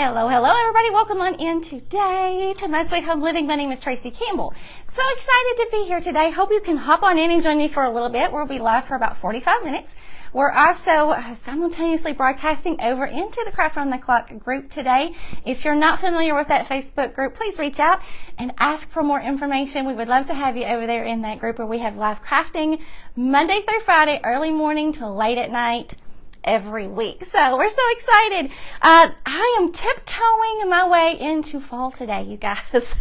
Hello, everybody. Welcome on in today to My Sweet Home Living. My name is Tracy Campbell. So excited to be here today. Hope you can hop on in and join me for a little bit. We'll be live for about 45 minutes. We're also simultaneously broadcasting over into the Craft on the Clock group today. If you're not familiar with that Facebook group, please reach out and ask for more information. We would love to have you over there in that group where we have live crafting Monday through Friday, early morning till late at night, every week. So we're so excited. I am tiptoeing my way into fall today, you guys.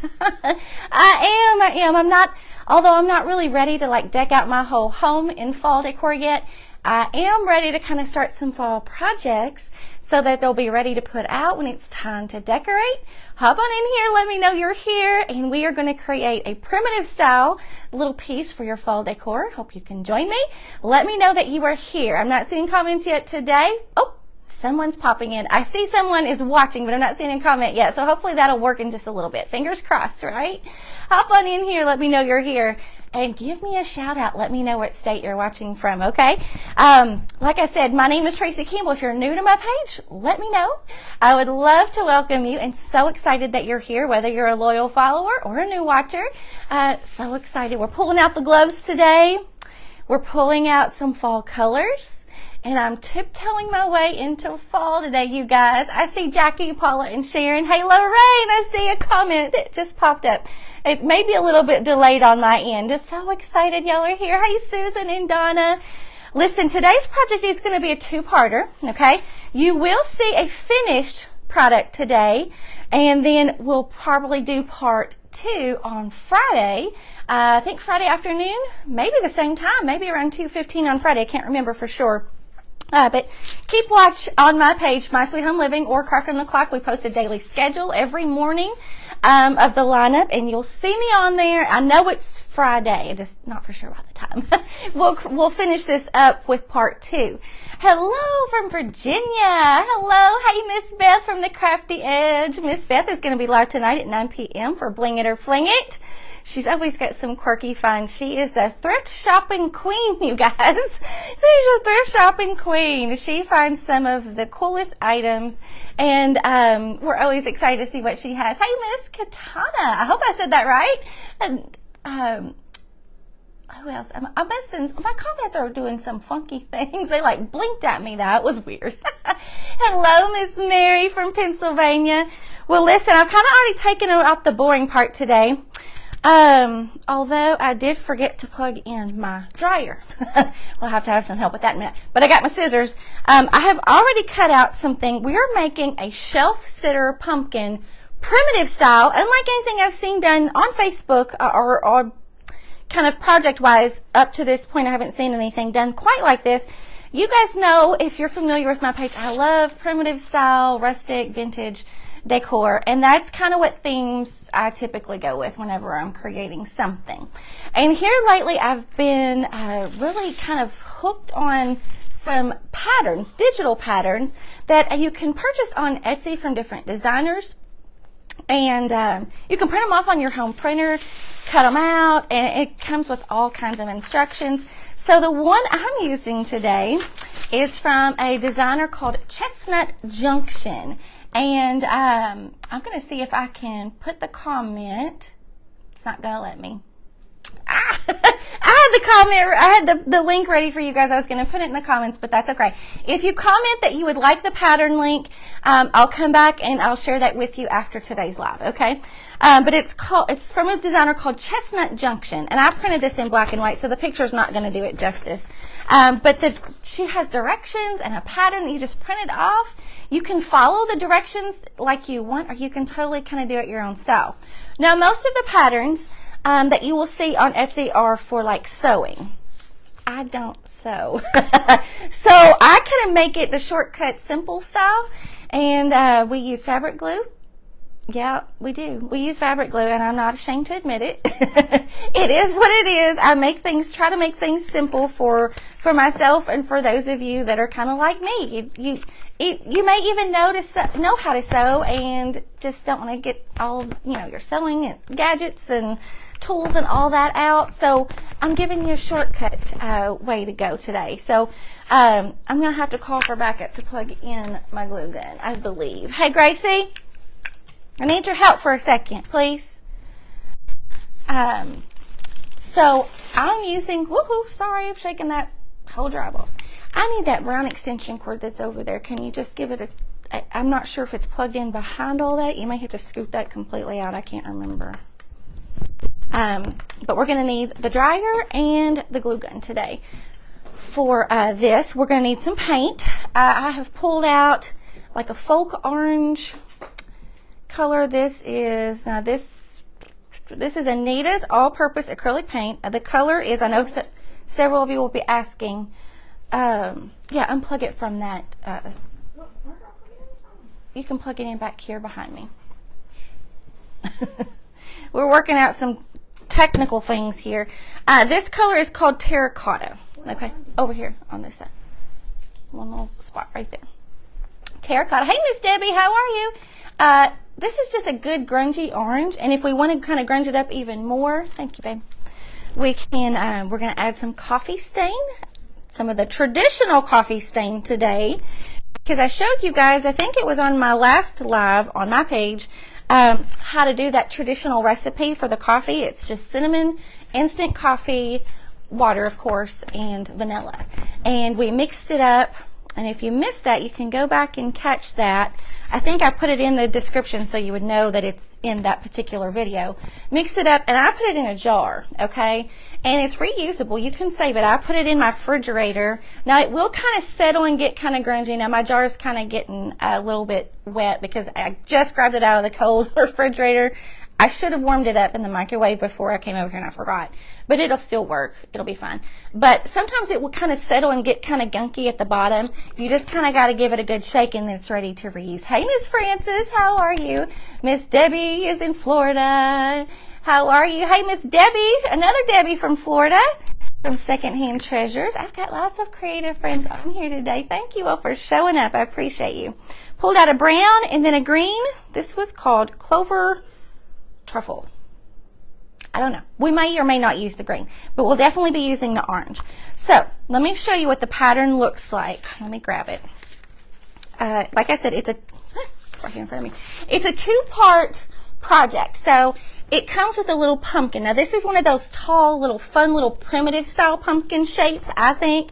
I am. Although I'm not really ready to deck out my whole home in fall decor yet, I am ready to kind of start some fall projects so that they'll be ready to put out when it's time to decorate. Hop on in here, let me know you're here, and we are going to create a primitive style little piece for your fall decor. Hope you can join me. Let me know that you are here. I'm not seeing comments yet today. Oh, someone's popping in. I see someone is watching, but I'm not seeing a comment yet, so hopefully that'll work in just a little bit. Fingers crossed, right? Hop on in here, let me know you're here. And give me a shout out. Let me know what state you're watching from, okay? Like I said, my name is Tracy Campbell. If you're new to my page, let me know. I would love to welcome you and so excited that you're here, whether you're a loyal follower or a new watcher. So excited. We're pulling out the gloves today. We're pulling out some fall colors. And I'm tiptoeing my way into fall today, you guys. I see Jackie, Paula, and Sharon. Hey, Lorraine, I see a comment that just popped up. It may be a little bit delayed on my end. Just so excited y'all are here. Hey, Susan and Donna. Listen, today's project is going to be a two-parter, okay? You will see a finished product today, and then we'll probably do part 2 on Friday. I think Friday afternoon, maybe the same time, maybe around 2:15 on Friday. I can't remember for sure. But keep watch on my page, My Sweet Home Living or Craft on the Clock. We post a daily schedule every morning of the lineup, and you'll see me on there. I know it's Friday, I'm just not for sure about the time. We'll finish this up with part 2. Hello from Virginia. Hello. Hey, Miss Beth from the Crafty Edge. Miss Beth is going to be live tonight at 9 p.m. for Bling It or Fling It. She's always got some quirky finds. She is the thrift shopping queen, you guys. She's a thrift shopping queen. She finds some of the coolest items, and we're always excited to see what she has. Hey, Miss Katana. I hope I said that right. And who else? My comments are doing some funky things. They blinked at me. That was weird. Hello, Miss Mary from Pennsylvania. Well, listen, I've kind of already taken out the boring part today. Although I did forget to plug in my dryer. I'll have to have some help with that in a minute. But I got my scissors. I have already cut out something. We are making a shelf sitter pumpkin primitive style, unlike anything I've seen done on Facebook or kind of project-wise. Up to this point, I haven't seen anything done quite like this. You guys know, if you're familiar with my page, I love primitive style, rustic, vintage decor, and that's kind of what themes I typically go with whenever I'm creating something. And here lately I've been really kind of hooked on some patterns, digital patterns that you can purchase on Etsy from different designers, and you can print them off on your home printer, cut them out, and it comes with all kinds of instructions. So the one I'm using today is from a designer called Chestnut Junction. And I'm going to see if I can put the comment. It's not going to let me. I had the link ready for you guys. I was going to put it in the comments, but that's okay. If you comment that you would like the pattern link, I'll come back and I'll share that with you after today's live, okay? But it's from a designer called Chestnut Junction, and I printed this in black and white, so the picture's not going to do it justice. But she has directions and a pattern that you just print it off. You can follow the directions like you want, or you can totally kind of do it your own style. Now, most of the patterns that you will see on Etsy are for sewing. I don't sew. So I kind of make it the shortcut simple style, and we use fabric glue Yeah, we do. We use fabric glue, and I'm not ashamed to admit it. It is what it is. I try to make things simple for myself and for those of you that are kind of like me. You may even know how to sew and just don't want to get all, your sewing and gadgets and tools and all that out. So I'm giving you a shortcut way to go today. So I'm going to have to call for backup to plug in my glue gun, I believe. Hey, Gracie, I need your help for a second, please. So I'm using, woohoo, sorry, I'm shaking that whole dry balls. I need that brown extension cord that's over there. Can you just give it I'm not sure if it's plugged in behind all that. You may have to scoot that completely out. I can't remember. But we're going to need the dryer and the glue gun today. For this, we're going to need some paint. I have pulled out like a folk orange color. This is Anita's all-purpose acrylic paint. The color is, I know several of you will be asking, yeah, unplug it from that. You can plug it in back here behind me. We're working out some technical things here. This color is called terracotta. Okay, over here on this side. One little spot right there. Terracotta. Hey, Miss Debbie, how are you? This is just a good grungy orange, and if we want to kind of grunge it up even more, thank you, babe, we can, we're going to add some coffee stain, some of the traditional coffee stain today, because I showed you guys, I think it was on my last live on my page, how to do that traditional recipe for the coffee. It's just cinnamon, instant coffee, water, of course, and vanilla. And we mixed it up. And if you missed that, you can go back and catch that. I think I put it in the description so you would know that it's in that particular video. Mix it up, and I put it in a jar, okay? And it's reusable. You can save it. I put it in my refrigerator. Now, it will kind of settle and get kind of grungy. Now, my jar is kind of getting a little bit wet because I just grabbed it out of the cold refrigerator. I should have warmed it up in the microwave before I came over here, and I forgot. But it'll still work. It'll be fine. But sometimes it will kind of settle and get kind of gunky at the bottom. You just kind of got to give it a good shake, and then it's ready to reuse. Hey, Miss Francis, how are you? Miss Debbie is in Florida. How are you? Hey, Miss Debbie, another Debbie from Florida, from Secondhand Treasures. I've got lots of creative friends on here today. Thank you all for showing up. I appreciate you. Pulled out a brown and then a green. This was called Clover Truffle. I don't know. We may or may not use the green, but we'll definitely be using the orange. So let me show you what the pattern looks like. Let me grab it. Like I said, it's right here in front of me. It's a two-part project. So it comes with a little pumpkin. Now this is one of those tall, little fun, little primitive style pumpkin shapes, I think.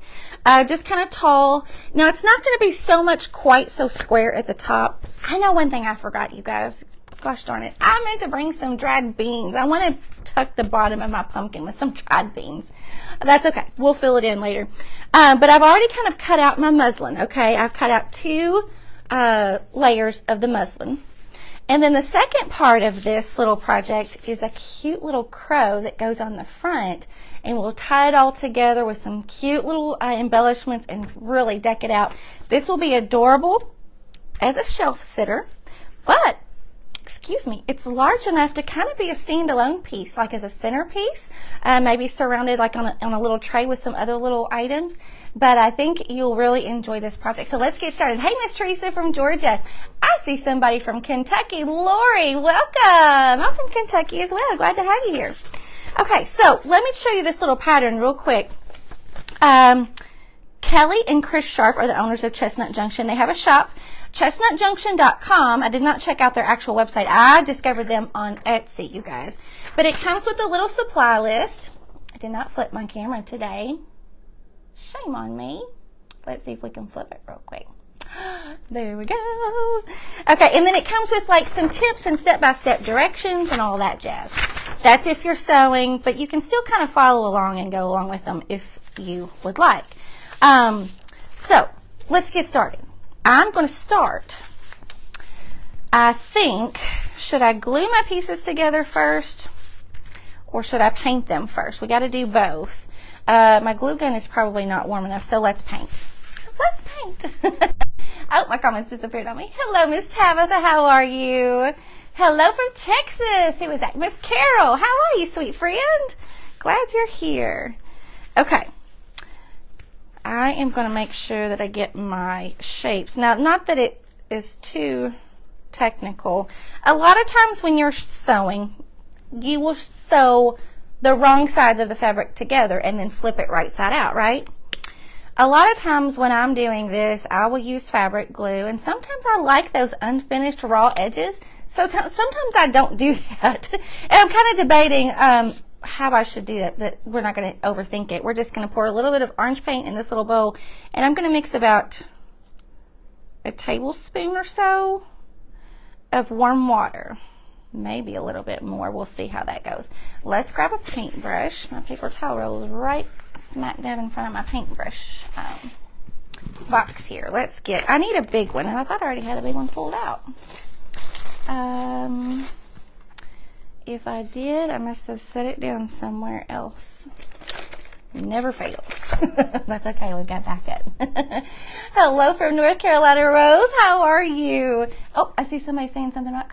Just kind of tall. Now it's not going to be so much quite so square at the top. I know one thing I forgot, you guys. Gosh darn it. I meant to bring some dried beans. I want to tuck the bottom of my pumpkin with some dried beans. That's okay. We'll fill it in later. But I've already kind of cut out my muslin, okay? I've cut out 2 layers of the muslin. And then the second part of this little project is a cute little crow that goes on the front. And we'll tie it all together with some cute little embellishments and really deck it out. This will be adorable as a shelf sitter. But excuse me, it's large enough to kind of be a standalone piece, like as a centerpiece, maybe surrounded like on a little tray with some other little items. But I think you'll really enjoy this project. So let's get started. Hey, Miss Teresa from Georgia. I see somebody from Kentucky. Lori, welcome. I'm from Kentucky as well. Glad to have you here. Okay, so let me show you this little pattern real quick. Kelly and Chris Sharp are the owners of Chestnut Junction. They have a shop, chestnutjunction.com. I did not check out their actual website. I discovered them on Etsy, you guys. But it comes with a little supply list. I did not flip my camera today. Shame on me. Let's see if we can flip it real quick. There we go. Okay, and then it comes with like some tips and step-by-step directions and all that jazz. That's if you're sewing, but you can still kind of follow along and go along with them if you would like. So let's get started. I'm going to start, I think, should I glue my pieces together first or should I paint them first? We got to do both. My glue gun is probably not warm enough, so let's paint. Let's paint. Oh, my comments disappeared on me. Hello, Miss Tabitha. How are you? Hello from Texas. Who was that? Miss Carol. How are you, sweet friend? Glad you're here. Okay. I am going to make sure that I get my shapes. Now, not that it is too technical. A lot of times when you're sewing, you will sew the wrong sides of the fabric together and then flip it right side out, right? A lot of times when I'm doing this, I will use fabric glue, and sometimes I like those unfinished raw edges. So sometimes I don't do that. And I'm kind of debating how I should do that, but we're not going to overthink it. We're just going to pour a little bit of orange paint in this little bowl, and I'm going to mix about a tablespoon or so of warm water. Maybe a little bit more. We'll see how that goes. Let's grab a paintbrush. My paper towel roll is right smack dab in front of my paintbrush box here. I need a big one, and I thought I already had a big one pulled out. If I did, I must have set it down somewhere else. Never fails. That's okay, we've got backup. Hello from North Carolina, Rose. How are you? Oh, I see somebody saying something about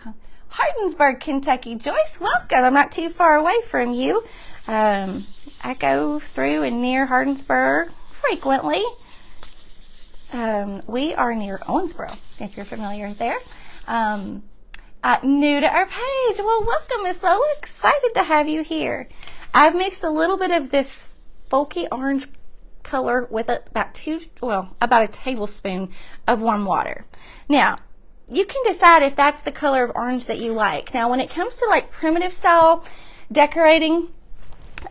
Hardinsburg, Kentucky. Joyce, welcome. I'm not too far away from you. I go through and near Hardinsburg frequently. We are near Owensboro, if you're familiar there. New to our page. Well, welcome, Miss Lola. Excited to have you here. I've mixed a little bit of this folky orange color with about a tablespoon of warm water. Now, you can decide if that's the color of orange that you like. Now, when it comes to like primitive style decorating,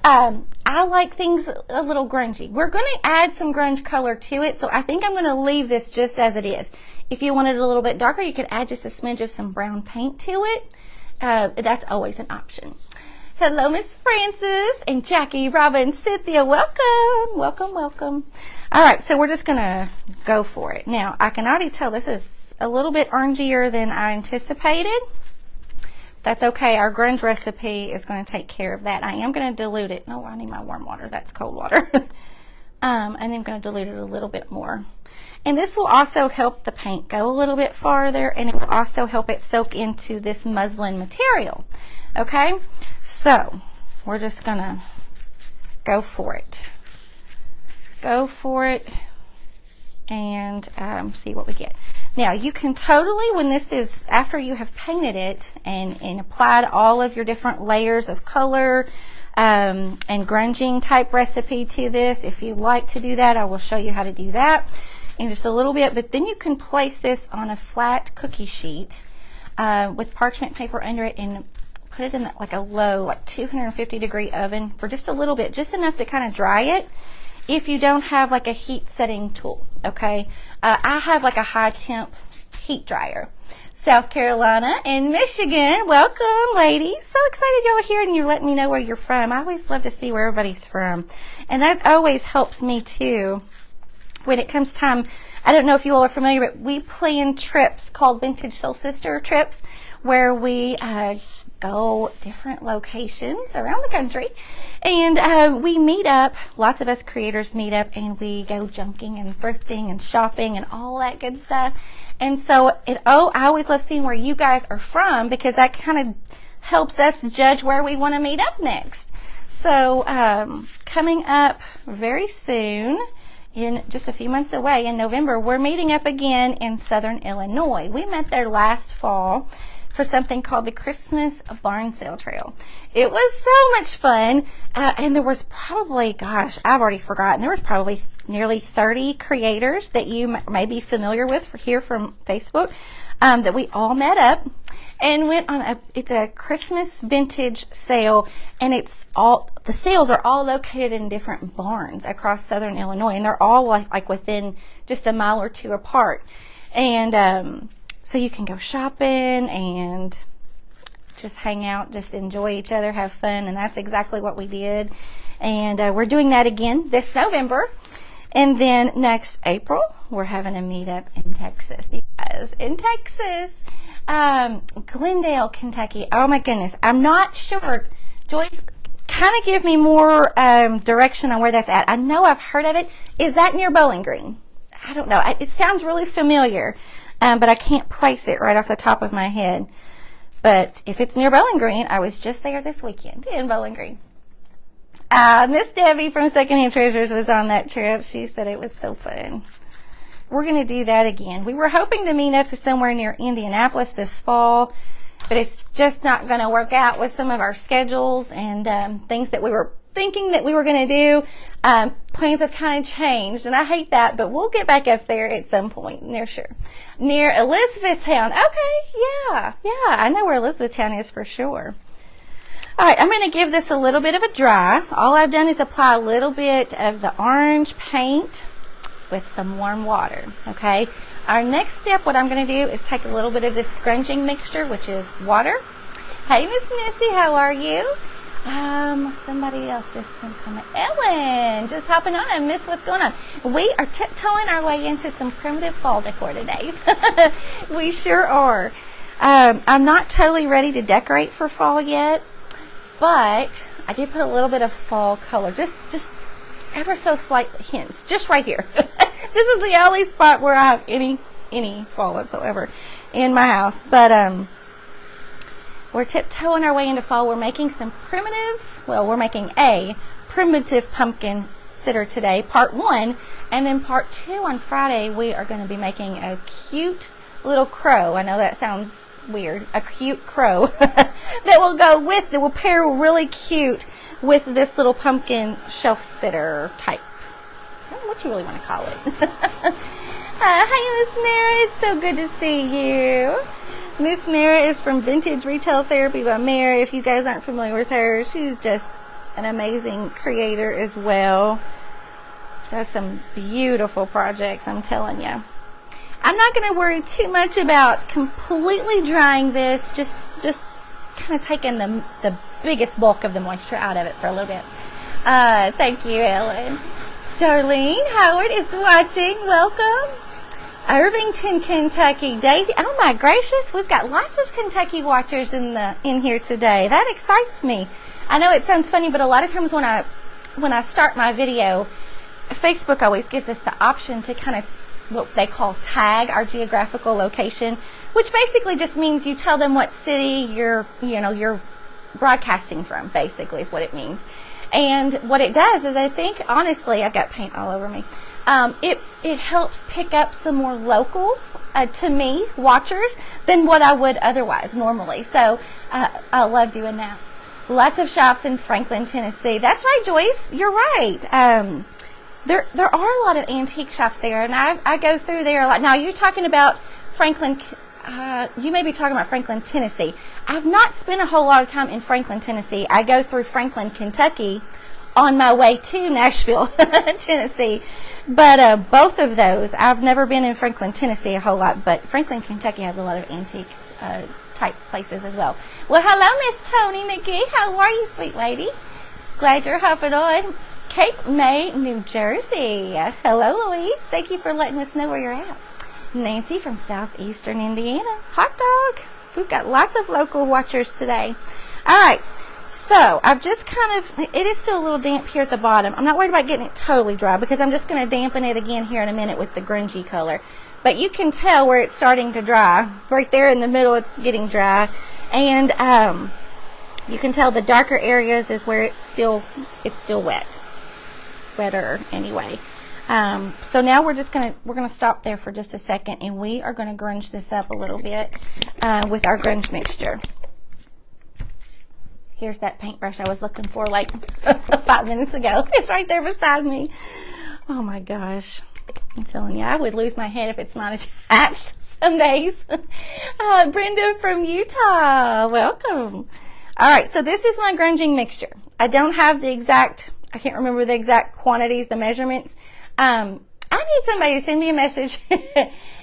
I like things a little grungy. We're going to add some grunge color to it, so I think I'm going to leave this just as it is. If you want it a little bit darker, you could add just a smidge of some brown paint to it. That's always an option. Hello, Miss Francis and Jackie, Robin, Cynthia. Welcome, welcome, welcome. All right, so we're just going to go for it. Now, I can already tell this is a little bit orangier than I anticipated. That's okay. Our grunge recipe is going to take care of that. I am going to dilute it. No, I need my warm water. That's cold water. And I'm going to dilute it a little bit more. And this will also help the paint go a little bit farther, and it will also help it soak into this muslin material. Okay? So, we're just going to go for it. Go for it and see what we get. Now, you can totally, when this is after you have painted it and applied all of your different layers of color and grunging type recipe to this, if you like to do that, I will show you how to do that in just a little bit. But then you can place this on a flat cookie sheet with parchment paper under it and put it in like a low, like 250 degree oven for just a little bit, just enough to kind of dry it. If you don't have like a heat setting tool, okay? I have like a high temp heat dryer. South Carolina and Michigan, welcome ladies. So excited y'all are here and you're letting me know where you're from. I always love to see where everybody's from. And that always helps me too when it comes time. I don't know if you all are familiar, but we plan trips called Vintage Soul Sister trips where we go different locations around the country, and we meet up. Lots of us creators meet up, and we go junking and thrifting and shopping and all that good stuff. And so I always love seeing where you guys are from, because that kind of helps us judge where we want to meet up next. So coming up very soon, in just a few months away in November, we're meeting up again in Southern Illinois. We met there last fall for something called the Christmas Barn Sale Trail. It was so much fun, and there was probably, gosh, I've already forgotten, there was probably nearly 30 creators that you may be familiar with here from Facebook, that we all met up and went on it's a Christmas vintage sale, and the sales are all located in different barns across Southern Illinois, and they're all like within just a mile or two apart. And so you can go shopping and just hang out, just enjoy each other, have fun, and that's exactly what we did. And we're doing that again this November. And then next April, we're having a meetup in Texas, you guys. In Texas, Glendale, Kentucky. Oh my goodness, I'm not sure. Joyce, kind of give me more direction on where that's at. I know I've heard of it. Is that near Bowling Green? I don't know. It sounds really familiar. But I can't place it right off the top of my head. But if it's near Bowling Green, I was just there this weekend in Bowling Green. Miss Debbie from Secondhand Treasures was on that trip. She said it was so fun. We're going to do that again. We were hoping to meet up somewhere near Indianapolis this fall, but it's just not going to work out with some of our schedules and things that we were thinking that we were going to do. Plans have kind of changed, and I hate that, but we'll get back up there at some point, near Elizabethtown. Okay, yeah, I know where Elizabethtown is for sure. All right, I'm going to give this a little bit of a dry. All I've done is apply a little bit of the orange paint with some warm water, okay? Our next step, what I'm going to do is take a little bit of this grunging mixture, which is water. Hey, Miss Missy, how are you? Somebody else just sent a comment. Ellen, just hopping on. I missed what's going on. We are tiptoeing our way into some primitive fall decor today. We sure are. I'm not totally ready to decorate for fall yet, but I did put a little bit of fall color, just ever so slight hints, just right here. This is the only spot where I have any fall whatsoever in my house. But we're tiptoeing our way into fall. We're making we're making a primitive pumpkin sitter today, part 1, and then part 2 on Friday we are going to be making a cute little crow. I know that sounds weird, a cute crow that will pair really cute with this little pumpkin shelf sitter type. I don't know what you really want to call it. Hi, Miss Mara. It's so good to see you. Miss Mara is from Vintage Retail Therapy by Mara. If you guys aren't familiar with her, she's just an amazing creator as well. Does some beautiful projects, I'm telling you. I'm not going to worry too much about completely drying this, just kind of taking the biggest bulk of the moisture out of it for a little bit. Thank you, Ellen. Darlene Howard is watching. Welcome. Irvington, Kentucky. Daisy. Oh my gracious, we've got lots of Kentucky watchers in here today. That excites me. I know it sounds funny, but a lot of times when I start my video, Facebook always gives us the option to kind of what they call tag our geographical location, which basically just means you tell them what city you're broadcasting from, basically is what it means. And what it does is, I think, honestly, I've got paint all over me. It helps pick up some more local, to me, watchers than what I would otherwise normally. So I love doing that. Lots of shops in Franklin, Tennessee. That's right, Joyce. You're right. There are a lot of antique shops there, and I go through there a lot. Now, you're talking about Franklin. You may be talking about Franklin, Tennessee. I've not spent a whole lot of time in Franklin, Tennessee. I go through Franklin, Kentucky on my way to Nashville, Tennessee. But both of those, I've never been in Franklin, Tennessee a whole lot, but Franklin, Kentucky has a lot of antique type places as well. Well, hello, Miss Tony McGee. How are you, sweet lady? Glad you're hopping on. Cape May, New Jersey. Hello, Louise. Thank you for letting us know where you're at. Nancy from southeastern Indiana. Hot dog. We've got lots of local watchers today. All right. So I've just it is still a little damp here at the bottom. I'm not worried about getting it totally dry because I'm just going to dampen it again here in a minute with the grungy color. But you can tell where it's starting to dry. Right there in the middle, it's getting dry. And you can tell the darker areas is where it's still wet. Wetter anyway. So now we're gonna stop there for just a second, and we are gonna grunge this up a little bit with our grunge mixture. Here's that paintbrush I was looking for like 5 minutes ago. It's right there beside me. Oh my gosh. I'm telling you, I would lose my head if it's not attached some days. Brenda from Utah, welcome. All right, so this is my grunging mixture. I don't have I can't remember the exact quantities, the measurements. I need somebody to send me a message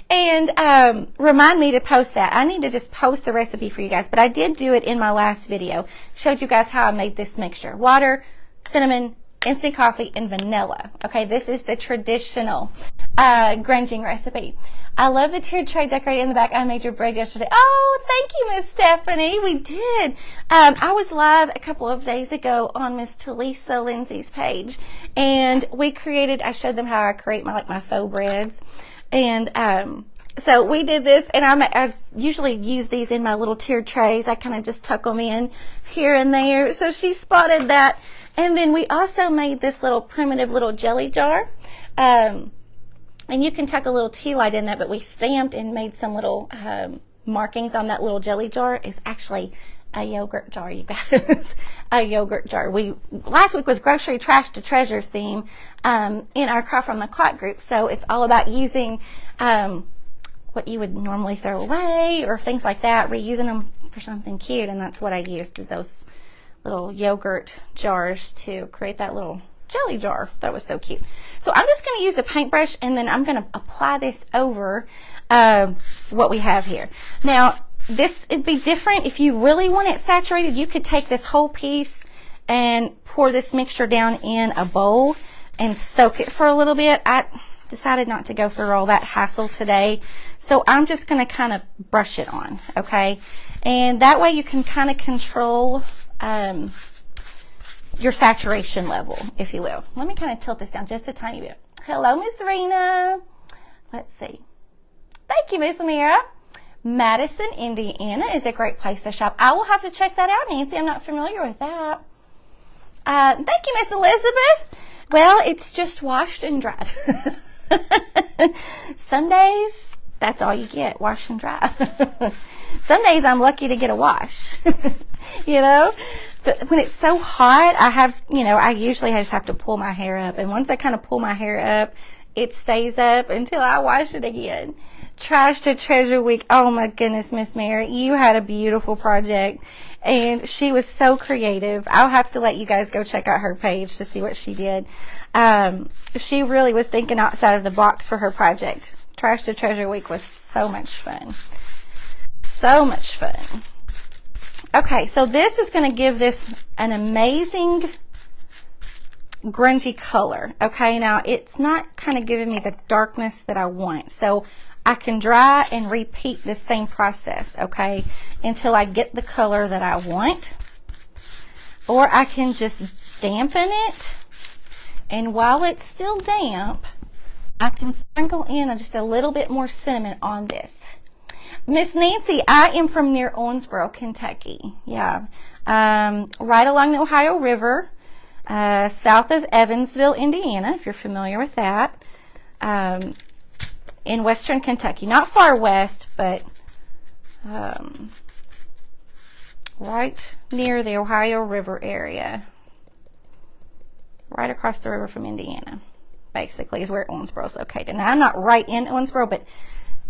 and remind me to post that. I need to just post the recipe for you guys, but I did do it in my last video. Showed you guys how I made this mixture. Water, cinnamon, instant coffee, and vanilla. Okay, this is the traditional grunging recipe. I love the tiered tray decorated in the back. I made your bread yesterday. Oh, thank you, Miss Stephanie. We did. I was live a couple of days ago on Miss Talisa Lindsay's page, and I showed them how I create my faux breads. And So we did this, and I usually use these in my little tiered trays. I kind of just tuck them in here and there. So she spotted that. And then we also made this little primitive little jelly jar. And you can tuck a little tea light in that, but we stamped and made some little markings on that little jelly jar. It's actually a yogurt jar, you guys. A yogurt jar. Last week was grocery trash to treasure theme in our Craft from the Clock group. So it's all about using what you would normally throw away or things like that, reusing them for something cute, and that's what I used, those little yogurt jars to create that little jelly jar. That was so cute. So I'm just going to use a paintbrush, and then I'm going to apply this over what we have here. Now, this would be different. If you really want it saturated, you could take this whole piece and pour this mixture down in a bowl and soak it for a little bit. I decided not to go through all that hassle today, so I'm just going to kind of brush it on, okay? And that way you can kind of control your saturation level, if you will. Let me kind of tilt this down just a tiny bit. Hello, Miss Rena. Let's see. Thank you, Miss Amira. Madison, Indiana is a great place to shop. I will have to check that out, Nancy. I'm not familiar with that. Thank you, Miss Elizabeth. Well, it's just washed and dried. Some days, that's all you get, wash and dry. Some days I'm lucky to get a wash, you know. But when it's so hot, I usually just have to pull my hair up. And once I kind of pull my hair up, it stays up until I wash it again. Trash to Treasure Week. Oh my goodness, Miss Mary, you had a beautiful project. And she was so creative. I'll have to let you guys go check out her page to see what she did. She really was thinking outside of the box for her project. Trash to Treasure Week was so much fun. So much fun. Okay, so this is going to give this an amazing grungy color. Okay, now it's not kind of giving me the darkness that I want. So I can dry and repeat the same process, okay, until I get the color that I want. Or I can just dampen it, and while it's still damp, I can sprinkle in just a little bit more cinnamon on this. Miss Nancy, I am from near Owensboro, Kentucky. Yeah, right along the Ohio River, south of Evansville, Indiana, if you're familiar with that. In western Kentucky, not far west, but right near the Ohio River area, right across the river from Indiana, basically is where Owensboro is located. Now, I'm not right in Owensboro, but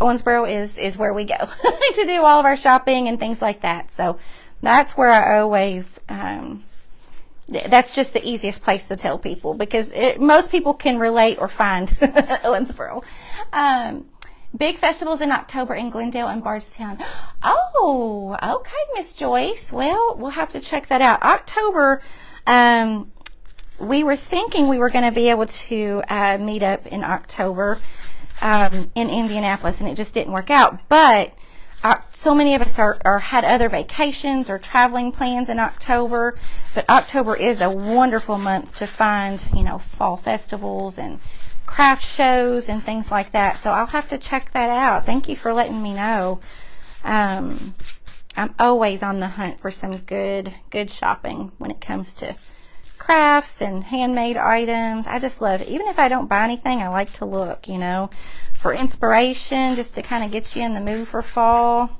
Owensboro is where we go to do all of our shopping and things like that. So that's where I always, that's just the easiest place to tell people, because most people can relate or find Owensboro. Big festivals in October in Glendale and Bardstown. Oh, okay, Miss Joyce. Well, we'll have to check that out. October, we were thinking we were going to be able to meet up in October in Indianapolis, and it just didn't work out. But so many of us had other vacations or traveling plans in October. But October is a wonderful month to find, fall festivals and craft shows and things like that. So I'll have to check that out. Thank you for letting me know. I'm always on the hunt for some good shopping when it comes to crafts and handmade items. I just love it. Even if I don't buy anything, I like to look, for inspiration, just to kind of get you in the mood for fall.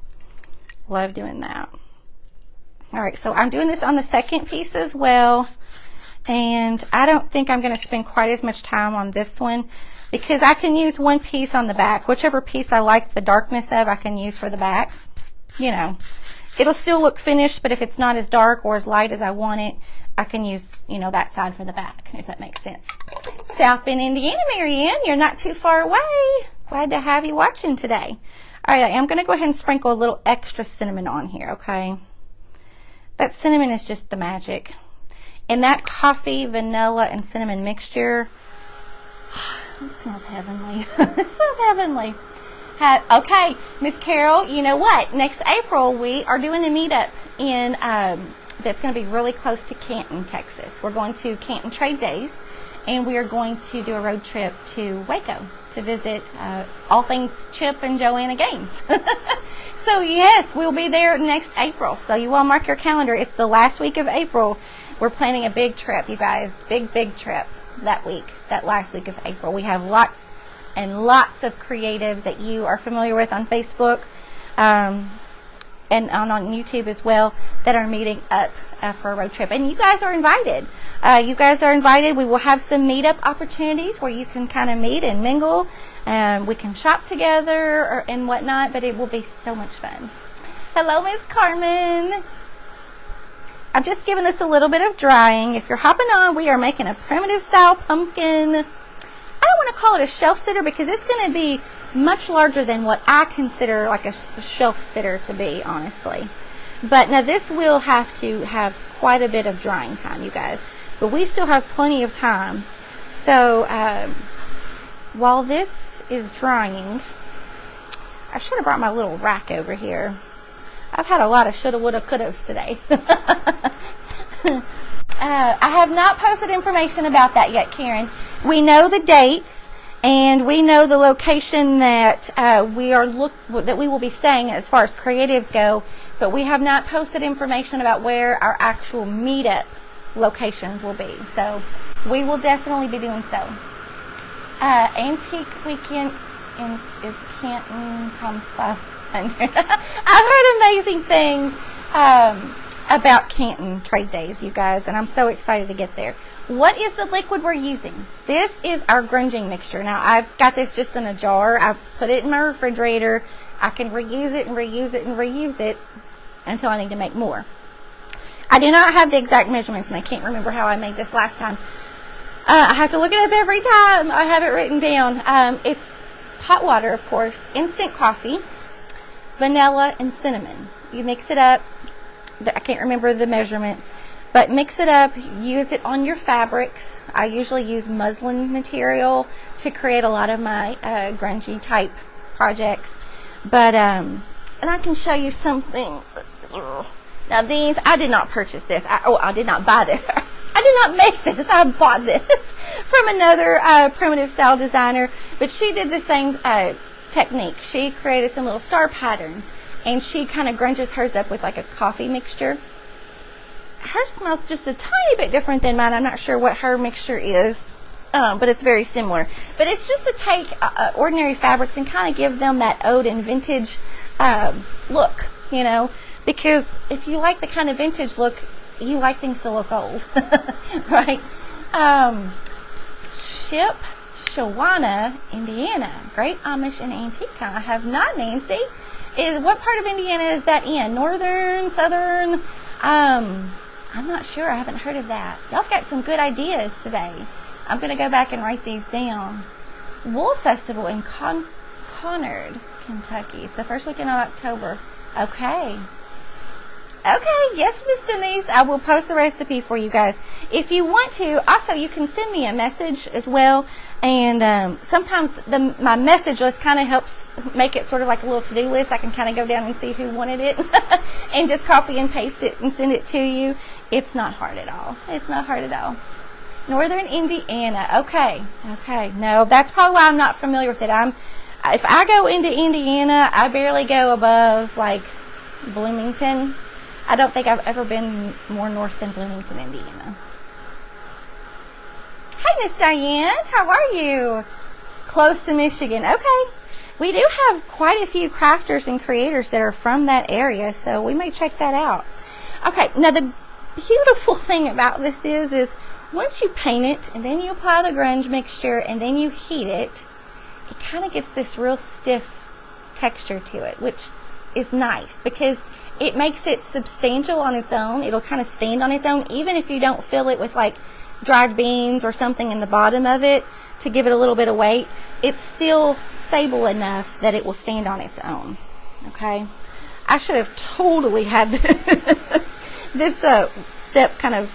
Love doing that. All right, so I'm doing this on the second piece as well. And I don't think I'm going to spend quite as much time on this one, because I can use one piece on the back. Whichever piece I like the darkness of, I can use for the back. It'll still look finished, but if it's not as dark or as light as I want it, I can use, that side for the back, if that makes sense. South Bend, Indiana, Marianne, you're not too far away. Glad to have you watching today. All right, I am going to go ahead and sprinkle a little extra cinnamon on here, okay? That cinnamon is just the magic. And that coffee, vanilla, and cinnamon mixture, it smells heavenly. It smells heavenly. Okay, Miss Carol, you know what? Next April, we are doing a meetup in that's going to be really close to Canton, Texas. We're going to Canton Trade Days, and we are going to do a road trip to Waco. to visit all things Chip and Joanna Gaines. So yes, we'll be there next April. So you all mark your calendar. It's the last week of April. We're planning a big trip, you guys. Big trip that week, that last week of April. We have lots and lots of creatives that you are familiar with on Facebook and on YouTube as well that are meeting up for a road trip. And you guys are invited. We will have some meetup opportunities where you can kind of meet and mingle. We can shop together and whatnot, but it will be so much fun. Hello, Miss Carmen. I'm just giving this a little bit of drying. If you're hopping on, we are making a primitive style pumpkin. I don't want to call it a shelf sitter because it's going to be much larger than what I consider like a shelf sitter to be, honestly. But now this will have to have quite a bit of drying time, you guys. But we still have plenty of time. So while this is drying, I should have brought my little rack over here. I've had a lot of shoulda, woulda, couldas today. I have not posted information about that yet, Karen. We know the dates and we know the location that we will be staying as far as creatives go, but we have not posted information about where our actual meetup locations will be. So we will definitely be doing so. Antique Weekend is Canton Tom's 500. I've heard amazing things about Canton Trade Days, you guys, and I'm so excited to get there. What is the liquid we're using? This is our grunging mixture. Now, I've got this just in a jar. I put it in my refrigerator. I can reuse it and reuse it and reuse it until I need to make more. I do not have the exact measurements, and I can't remember how I made this last time. I have to look it up every time. I have it written down. It's hot water, of course, instant coffee, vanilla, and cinnamon. You mix it up. I can't remember the measurements, but mix it up. Use it on your fabrics. I usually use muslin material to create a lot of my grungy type projects. But and I can show you something. Now these, I did not purchase this. I did not buy this. I did not make this. I bought this from another primitive style designer, but she did the same technique. She created some little star patterns, and she kind of grunges hers up with like a coffee mixture. Hers smells just a tiny bit different than mine. I'm not sure what her mixture is, but it's very similar. But it's just to take ordinary fabrics and kind of give them that ode and vintage look, you know, because if you like the kind of vintage look, you like things to look old, right? Ship, Shawana, Indiana. Great Amish and Antique Town. I have not, Nancy. What part of Indiana is that in? Northern, southern? I'm not sure. I haven't heard of that. Y'all have got some good ideas today. I'm going to go back and write these down. Wool Festival in Conard, Kentucky. It's the first weekend of October. Okay. Okay, yes, Miss Denise. I will post the recipe for you guys. If you want to, also you can send me a message as well. And sometimes my message list kind of helps make it sort of like a little to-do list. I can kind of go down and see who wanted it and just copy and paste it and send it to you. It's not hard at all. It's not hard at all. Northern Indiana. Okay. Okay. No, that's probably why I'm not familiar with it. If I go into Indiana, I barely go above like Bloomington. I don't think I've ever been more north than Bloomington, Indiana. Hi, Miss Diane. How are you? Close to Michigan. Okay. We do have quite a few crafters and creators that are from that area, so we may check that out. Okay. Now, the beautiful thing about this is once you paint it, and then you apply the grunge mixture, and then you heat it, it kind of gets this real stiff texture to it, which is nice because it makes it substantial on its own. It'll kind of stand on its own, even if you don't fill it with like dried beans or something in the bottom of it to give it a little bit of weight. It's still stable enough that it will stand on its own. Okay, I should have totally had this step kind of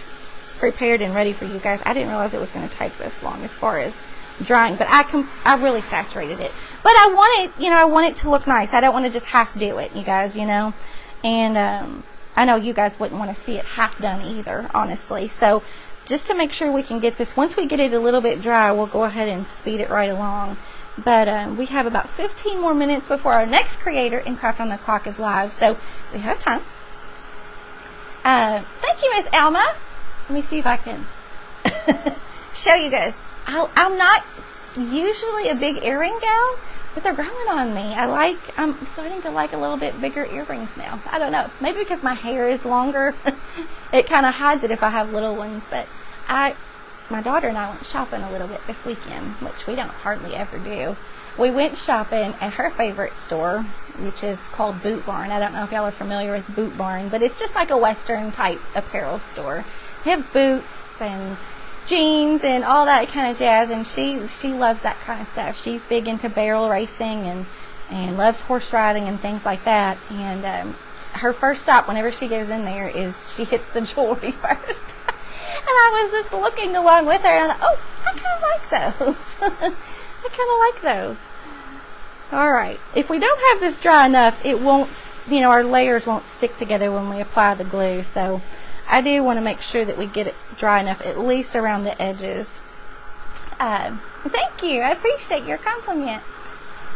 prepared and ready for you guys. I didn't realize it was going to take this long as far as drying, but I really saturated it. But I want it to look nice. I don't want to just half do it, you guys, you know. And I know you guys wouldn't want to see it half done either, honestly. So just to make sure we can get this, once we get it a little bit dry, we'll go ahead and speed it right along But we have about 15 more minutes before our next creator in Craft on the Clock is live, so we have time. Thank you, Miss Alma. Let me see if I can show you guys. I'm not usually a big earring gal, but they're growing on me. I'm starting to like a little bit bigger earrings now. I don't know. Maybe because my hair is longer, it kind of hides it if I have little ones. But my daughter and I went shopping a little bit this weekend, which we don't hardly ever do. We went shopping at her favorite store, which is called Boot Barn. I don't know if y'all are familiar with Boot Barn, but it's just like a Western type apparel store. They have boots and jeans and all that kind of jazz, and she loves that kind of stuff. She's big into barrel racing and loves horse riding and things like that. And her first stop whenever she goes in there is she hits the jewelry first. And I was just looking along with her, and I thought, oh, I kind of like those. I kind of like those. All right. If we don't have this dry enough, it won't, our layers won't stick together when we apply the glue. So I do want to make sure that we get it dry enough, at least around the edges. Thank you. I appreciate your compliment.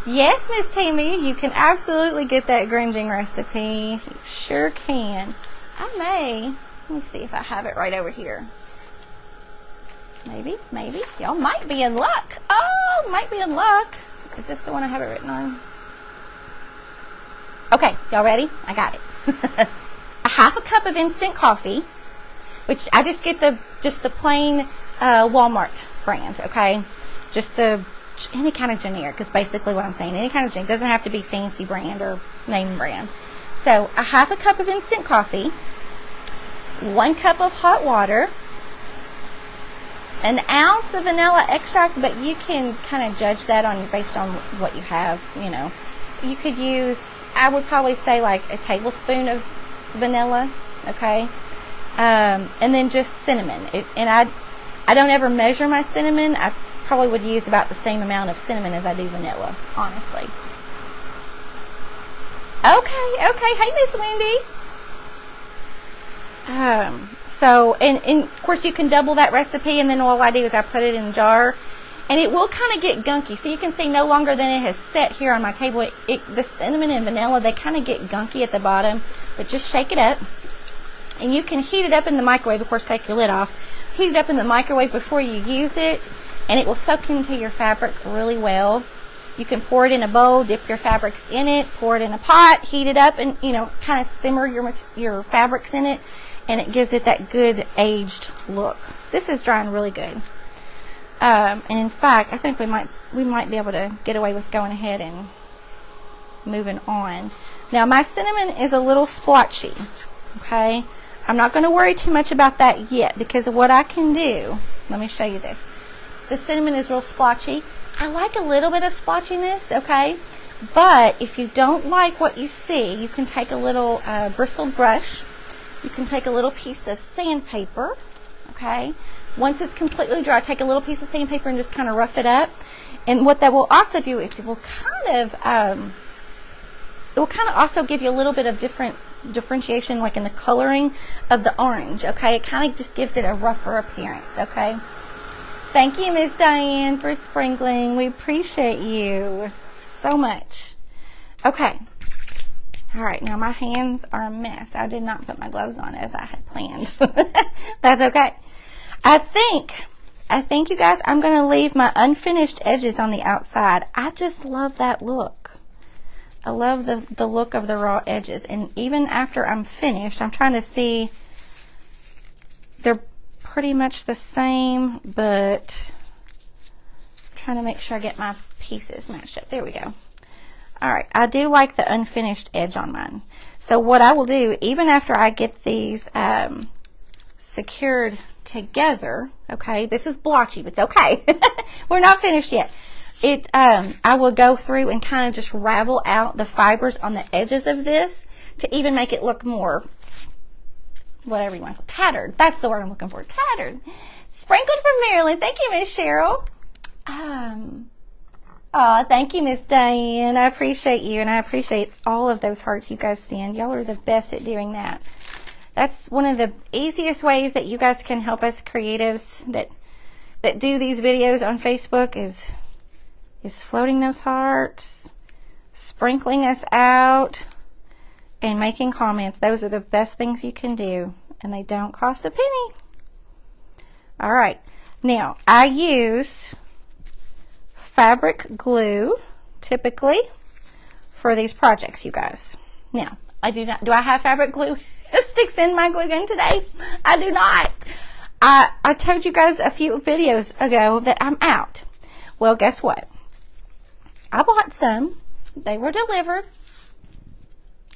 Yes, Miss Tammy, you can absolutely get that gringing recipe. You sure can. Let me see if I have it right over here. Maybe. Y'all might be in luck. Oh, might be in luck. Is this the one I have it written on? Okay, y'all ready? I got it. A half a cup of instant coffee, which I just get the plain Walmart brand, okay? Just any kind of generic is basically what I'm saying. Any kind of generic. It doesn't have to be fancy brand or name brand. So a half a cup of instant coffee, 1 cup of hot water, an ounce of vanilla extract, but you can kind of judge that based on what you have. You could use, I would probably say like a tablespoon of vanilla, okay, and then just cinnamon. And I don't ever measure my cinnamon. I probably would use about the same amount of cinnamon as I do vanilla, honestly. Okay. Hey, Miss Wendy. So, and of course you can double that recipe, and then all I do is I put it in a jar, and it will kind of get gunky. So you can see no longer than it has set here on my table. The cinnamon and vanilla, they kind of get gunky at the bottom, but just shake it up. And you can heat it up in the microwave. Of course, take your lid off. Heat it up in the microwave before you use it, and it will soak into your fabric really well. You can pour it in a bowl, dip your fabrics in it, pour it in a pot, heat it up, and kind of simmer your fabrics in it. And it gives it that good aged look. This is drying really good. And in fact, I think we might be able to get away with going ahead and moving on. Now my cinnamon is a little splotchy. Okay, I'm not going to worry too much about that yet, because of what I can do. Let me show you this. The cinnamon is real splotchy. I like a little bit of splotchiness, okay? But if you don't like what you see, you can take a little bristled brush. You can take a little piece of sandpaper, okay? Once it's completely dry, take a little piece of sandpaper and just kind of rough it up. And what that will also do is it will kind of also give you a little bit of differentiation, like in the coloring of the orange, okay? It kind of just gives it a rougher appearance, okay? Thank you, Miss Diane, for sprinkling. We appreciate you so much. Okay. All right, now my hands are a mess. I did not put my gloves on as I had planned. That's okay. I think you guys, I'm going to leave my unfinished edges on the outside. I just love that look. I love the look of the raw edges. And even after I'm finished, I'm trying to see, they're pretty much the same, but I'm trying to make sure I get my pieces matched up. There we go. All right, I do like the unfinished edge on mine. So what I will do, even after I get these secured together, okay, this is blotchy, but it's okay. We're not finished yet. I will go through and kind of just ravel out the fibers on the edges of this to even make it look more, whatever you want to call it, tattered. That's the word I'm looking for, tattered. Sprinkled from Maryland. Thank you, Miss Cheryl. Oh, thank you, Miss Diane. I appreciate you, and I appreciate all of those hearts you guys send. Y'all are the best at doing that. That's one of the easiest ways that you guys can help us creatives that do these videos on Facebook, is is floating those hearts, sprinkling us out, and making comments. Those are the best things you can do, and they don't cost a penny. All right, now I use fabric glue typically for these projects, you guys. Now, do I have fabric glue sticks in my glue gun today? I do not. I told you guys a few videos ago that I'm out. Well, guess what? I bought some. They were delivered.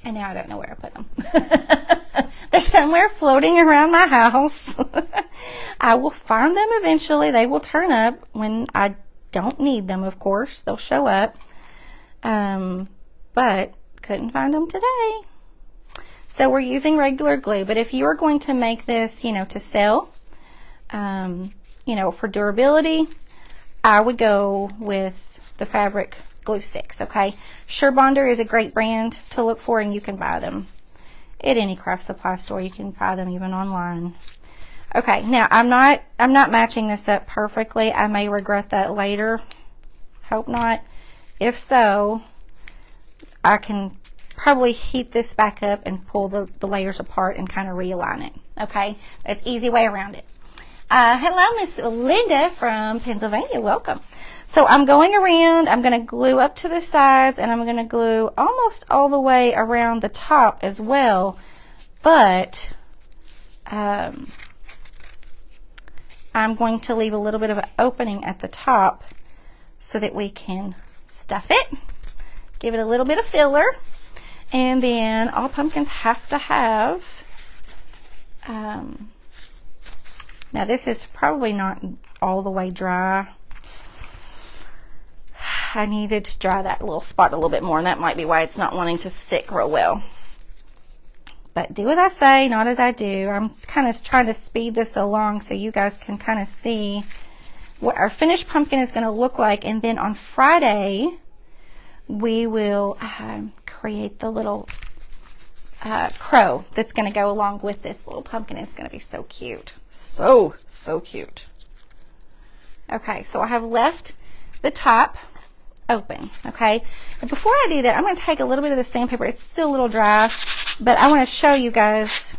And now I don't know where I put them. They're somewhere floating around my house. I will find them eventually. They will turn up when I don't need them, of course. They'll show up. But couldn't find them today. So we're using regular glue. But if you are going to make this, to sell, for durability, I would go with the fabric glue sticks, okay? Sure Bonder is a great brand to look for, and you can buy them at any craft supply store. You can buy them even online. Okay, now I'm not matching this up perfectly. I may regret that later. Hope not. If so, I can probably heat this back up and pull the layers apart and kind of realign it. Okay, that's an easy way around it. Hello, Miss Linda from Pennsylvania. Welcome. So I'm going around. I'm going to glue up to the sides, and I'm going to glue almost all the way around the top as well. But I'm going to leave a little bit of an opening at the top so that we can stuff it. Give it a little bit of filler. And then all pumpkins have to have, now this is probably not all the way dry. I needed to dry that little spot a little bit more, and that might be why it's not wanting to stick real well. But do as I say, not as I do. I'm kind of trying to speed this along so you guys can kind of see what our finished pumpkin is going to look like. And then on Friday, we will create the little crow that's going to go along with this little pumpkin. It's going to be so cute. So cute. Okay, so I have left the top open, okay? And before I do that, I'm going to take a little bit of the sandpaper. It's still a little dry, but I want to show you guys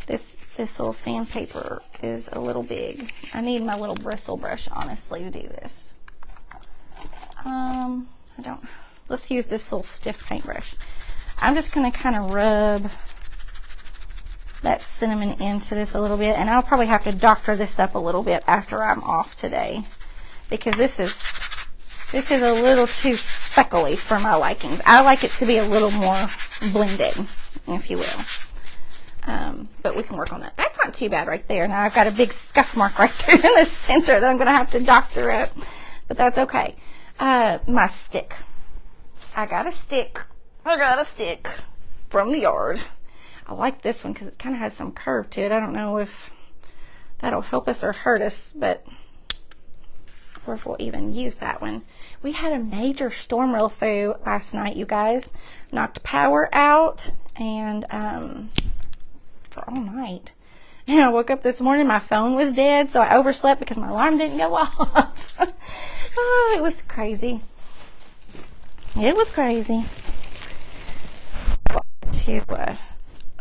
this little sandpaper is a little big. I need my little bristle brush, honestly, to do this. Let's use this little stiff paintbrush. I'm just going to kind of rub that cinnamon into this a little bit, and I'll probably have to doctor this up a little bit after I'm off today, because this is a little too speckly for my likings. I like it to be a little more blended, if you will. But we can work on that. That's not too bad right there. Now I've got a big scuff mark right there in the center that I'm going to have to doctor up, but that's okay. My stick. I got a stick from the yard. I like this one because it kind of has some curve to it. I don't know if that'll help us or hurt us, but or if we'll even use that one. We had a major storm roll through last night, you guys. Knocked power out, and for all night. And I woke up this morning, my phone was dead, so I overslept because my alarm didn't go off. Oh, it was crazy. It was crazy.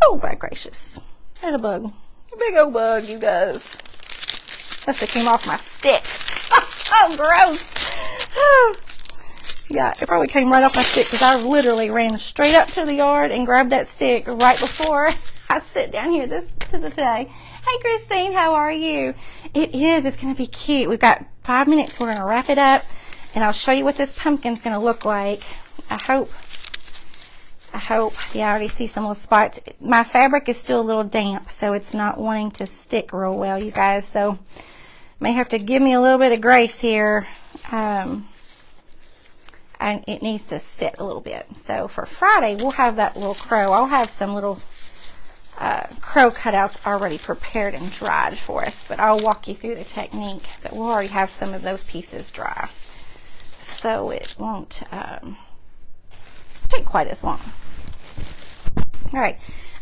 Oh my gracious. There's a bug. A big old bug, you guys. Must have came off my stick. Oh, gross. Yeah, it probably came right off my stick because I literally ran straight up to the yard and grabbed that stick right before I sit down here today. Hey, Christine, how are you? It is. It's going to be cute. We've got 5 minutes. We're going to wrap it up, and I'll show you what this pumpkin's going to look like. I hope. Yeah, I already see some little spots. My fabric is still a little damp, so it's not wanting to stick real well, you guys. So, may have to give me a little bit of grace here. And it needs to sit a little bit. So, for Friday, we'll have that little crow. I'll have some little crow cutouts already prepared and dried for us, but I'll walk you through the technique. But we'll already have some of those pieces dry, so it won't take quite as long. All right,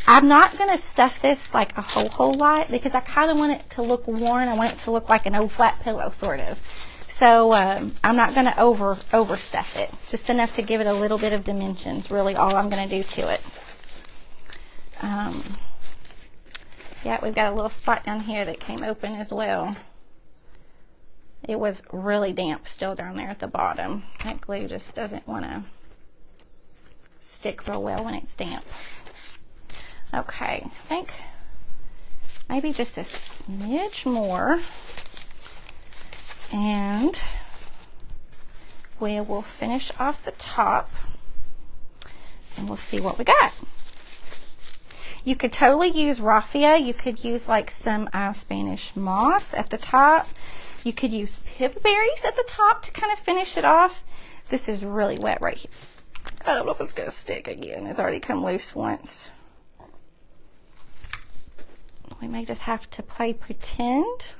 I'm not going to stuff this like a whole lot because I kind of want it to look worn. I want it to look like an old flat pillow, sort of. So I'm not going to overstuff it. Just enough to give it a little bit of dimensions. Really all I'm going to do to it. Yeah, we've got a little spot down here that came open as well. It was really damp still down there at the bottom. That glue just doesn't want to stick real well when it's damp. Okay, I think maybe just a smidge more. And we will finish off the top and we'll see what we got. You could totally use raffia. You could use like some Spanish moss at the top. You could use pip berries at the top to kind of finish it off. This is really wet right here. I don't know if it's going to stick again. It's already come loose once. We may just have to play pretend.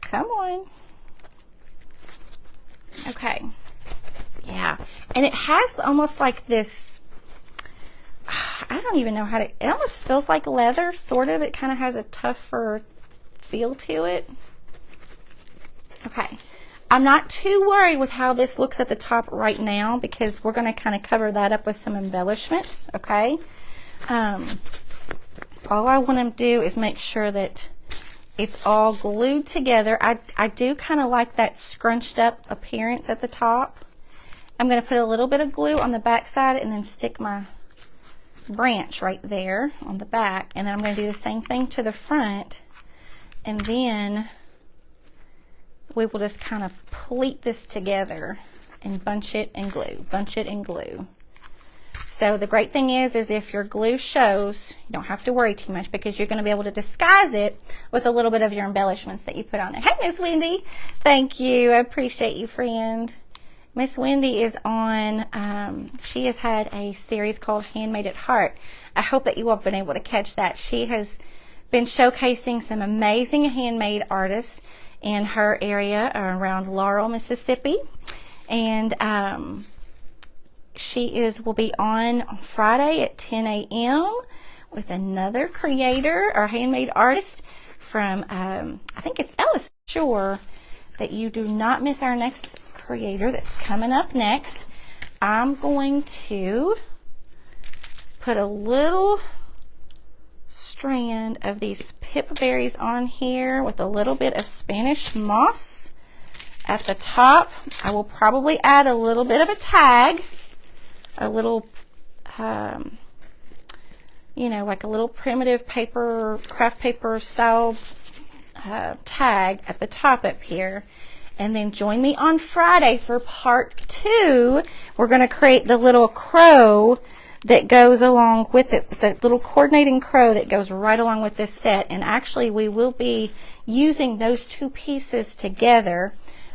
Come on. Okay. Yeah. And it has almost like this, I don't even know how to, it almost feels like leather, sort of. It kind of has a tougher feel to it. Okay. I'm not too worried with how this looks at the top right now because we're going to kind of cover that up with some embellishments, okay? All I want to do is make sure that it's all glued together. I do kind of like that scrunched up appearance at the top. I'm going to put a little bit of glue on the back side and then stick my branch right there on the back. And then I'm going to do the same thing to the front. And then we will just kind of pleat this together and bunch it and glue, bunch it and glue. So the great thing is if your glue shows, you don't have to worry too much because you're going to be able to disguise it with a little bit of your embellishments that you put on there. Hey, Miss Wendy. Thank you. I appreciate you, friend. Miss Wendy is on, she has had a series called Handmade at Heart. I hope that you all have been able to catch that. She has been showcasing some amazing handmade artists in her area around Laurel, Mississippi. And she will be on Friday at 10 a.m. with another creator or handmade artist from, I think it's Ellis. Sure that you do not miss our next creator that's coming up next. I'm going to put a little strand of these pip berries on here with a little bit of Spanish moss at the top. I will probably add a little bit of a tag, a little you know, like a little primitive paper, craft paper style tag at the top up here. And then join me on Friday for part 2. We're going to create the little crow that goes along with it. It's a little coordinating crow that goes right along with this set. And actually we will be using those two pieces together.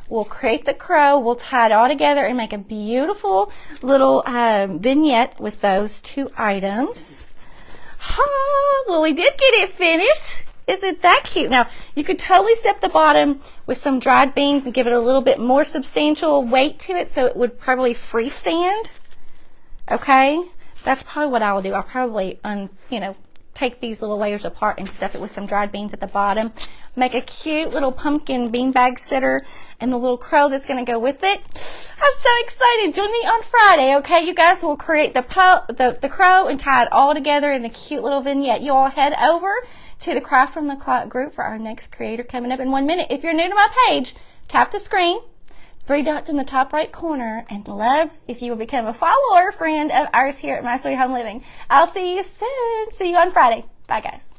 We'll create the crow, we'll tie it all together and make a beautiful little vignette with those two items. Well, we did get it finished. Isn't that cute? Now, you could totally step the bottom with some dried beans and give it a little bit more substantial weight to it so it would probably freestand. Okay? That's probably what I will do. I'll probably, you know, take these little layers apart and stuff it with some dried beans at the bottom. Make a cute little pumpkin beanbag sitter and the little crow that's going to go with it. I'm so excited. Join me on Friday, okay? You guys will create the crow and tie it all together in a cute little vignette. You all head over to the Craft from the Clock group for our next creator coming up in 1 minute. If you're new to my page, tap the screen, 3 dots in the top right corner, and love if you will become a follower friend of ours here at My Sweet Home Living. I'll see you soon. See you on Friday. Bye, guys.